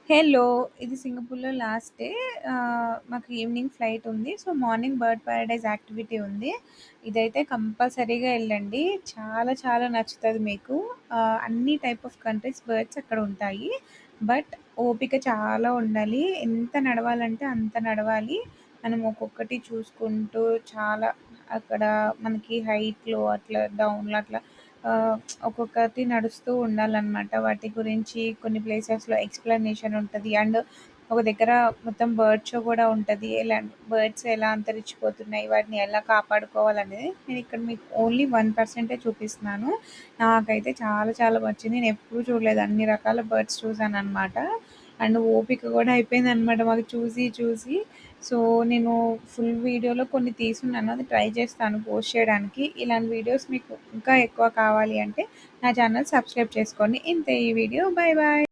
Hello! ఇది సింగపూర్‌లో last day. మాకు ఈవినింగ్ ఫ్లైట్ ఉంది. So, morning bird paradise activity ఉంది. ఇదైతే కంపల్సరీగా ఎళ్ళండి. చాలా చాలా నచ్చుతది మీకు. అన్ని టైప్ ఆఫ్ కంట్రీస్ బర్డ్స్ అక్కడ ఉంటాయి. బట్ ఓపిక చాలా ఉండాలి. ఎంత నడవాలంటే అంత నడవాలి. మనం ఒక్కొక్కటి చూసుకుంటూ చాలా అక్కడ మనకి హైట్‌లో అట్లా డౌన్‌లో అట్లా ఆహ్, ఒక్కొక్కటి నడుస్తూ ఉండాలనమాట. వాటి గురించి కొన్ని ప్లేసెస్‌లో ఎక్స్‌ప్లనేషన్ ఉంటది. అండ్ ఒక దగ్గర మొత్తం బర్డ్ షో గూడా ఉంటది. బర్డ్స్ ఎలా అంతరించిపోతున్నాయి, వాటిని ఎలా కాపాడుకోవాలనేది నేనిక్కడ మీకు ఓన్లీ 1% చూపిస్తున్నాను. నాకైతే చాలా చాలా నచ్చింది. నేనెప్పుడూ చూడలేదు. అన్ని రకాల బర్డ్స్ చూసాననమాట. అండ్ ఓపిక గూడా అయిపోయిందనమాట మాకు చూసి చూసి. సో, నేను ఫుల్ వీడియోలో కొన్ని తీసున్నాను. అది ట్రై చేస్తాను పోస్ట్ చేయడానికి. ఇలాంటి వీడియోస్ మీకు ఇంకా ఎక్కువ కావాలి అంటే నా ఛానల్ సబ్స్క్రైబ్ చేసుకోండి. ఇంతే ఈ వీడియో. Bye bye.